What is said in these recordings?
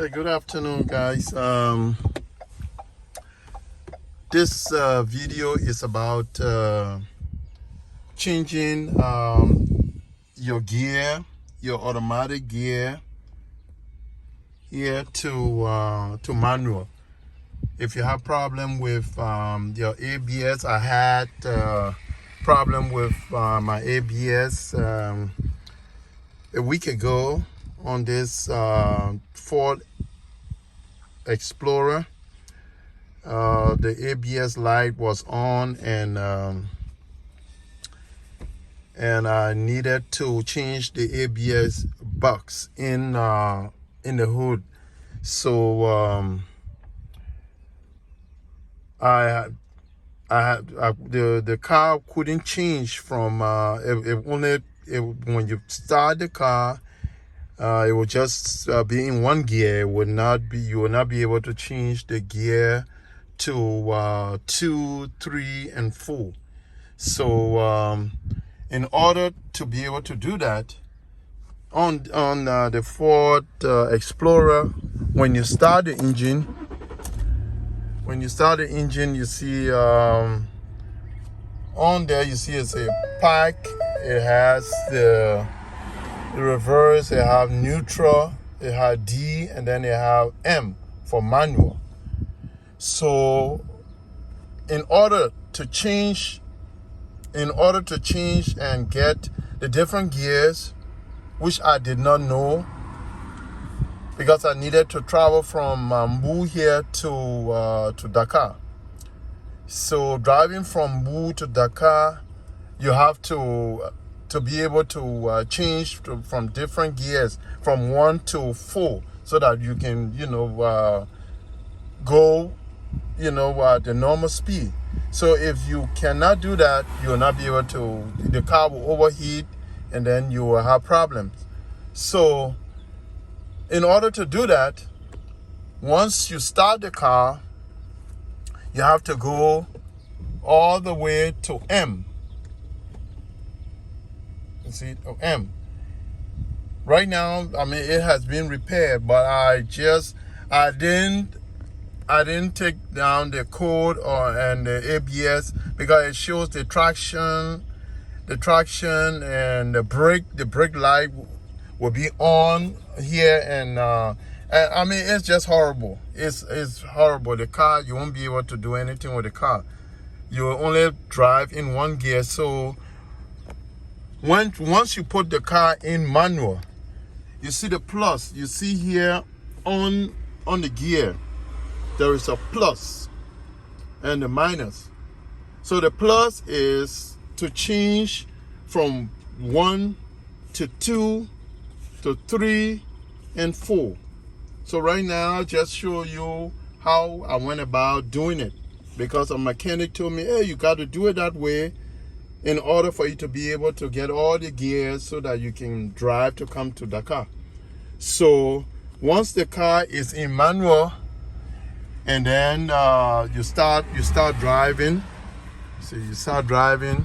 Hey, good afternoon, guys. This video is about changing your gear, your automatic gear here to manual. If you have problem with your ABS, I had problem with my ABS a week ago on this Ford Explorer. The ABS light was on, and I needed to change the ABS box in the hood. So the car couldn't change from when you start the car. It will just be in one gear. You will not be able to change the gear to 2, 3, and 4. So in order to be able to do that on the Ford Explorer, when you start the engine, you see on there, you see it's a pack. It has the reverse, it have neutral, it have D, and then it have M for manual. So in order to change and get the different gears, which I did not know, because I needed to travel from Mbu here to Dakar. So driving from Mbu to Dakar, you have to be able to change from different gears from 1 to 4, so that you can go the normal speed. So if you cannot do that, you will not be able to, the car will overheat, and then you will have problems. So in order to do that, once you start the car, you have to go all the way to M. You see, M. Right now, I mean, it has been repaired, but I didn't take down the code and the ABS, because it shows the traction and the brake light will be on here, and I mean, it's just horrible. It's horrible. The car, you won't be able to do anything with the car. You will only drive in one gear. So once you put the car in manual, you see the plus. You see here on the gear, there is a plus and a minus. So the plus is to change from 1 to 2 to 3 and 4. So right now, I'll just show you how I went about doing it, because a mechanic told me, hey, you got to do it that way in order for you to be able to get all the gears so that you can drive to come to Dakar. So once the car is in manual, and then you start driving. So you start driving.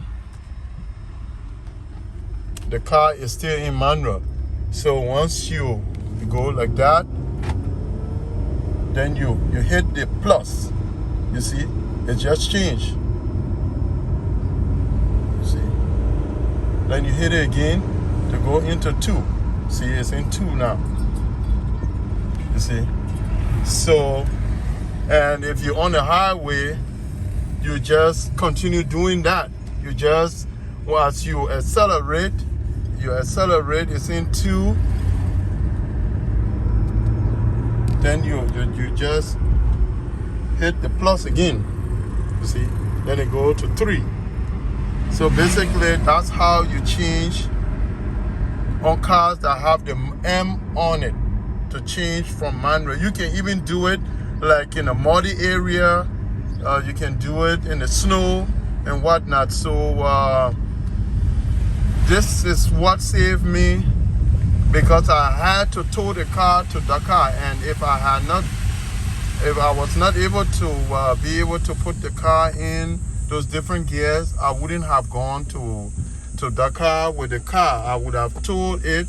The car is still in manual. So once you go like that, then you hit the plus. You see, it just changed. You see. Then you hit it again to go into 2. See, it's in 2 now. You see. So, and if you're on the highway, you just continue doing that. You just, once you accelerate, it's in 2. Then you just hit the plus again. You see, then it go to 3. So basically, that's how you change on cars that have the M on it, to change from manual. You can even do it like in a muddy area. You can do it in the snow and whatnot. So this is what saved me, because I had to tow the car to Dakar, and if I was not able to be able to put the car in those different gears, I wouldn't have gone to Dakar with the car. I would have towed it.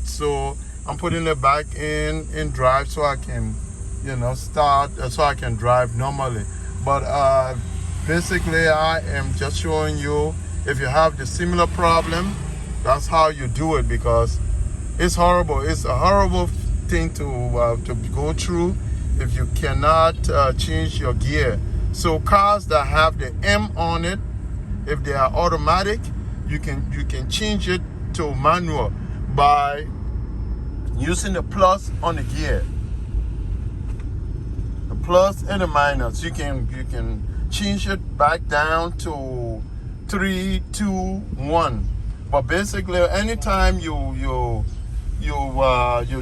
So I'm putting it back in drive so I can, you know, start, so I can drive normally. But basically, I am just showing you, if you have the similar problem, that's how you do it, because it's horrible. It's a horrible thing to go through if you cannot change your gear. So cars that have the M on it, if they are automatic, you can change it to manual by using the plus on the gear. The plus and the minus. You can change it back down to 3, 2, 1. But basically, anytime you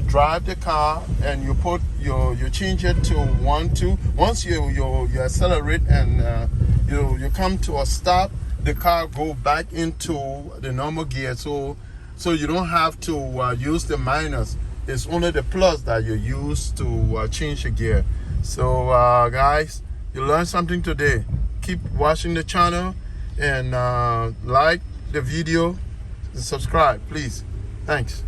drive the car and you change it to 1, 2. Once you accelerate and you come to a stop, the car go back into the normal gear. So you don't have to use the minus. It's only the plus that you use to change the gear. So guys, you learned something today. Keep watching the channel and like the video and subscribe, please. Thanks.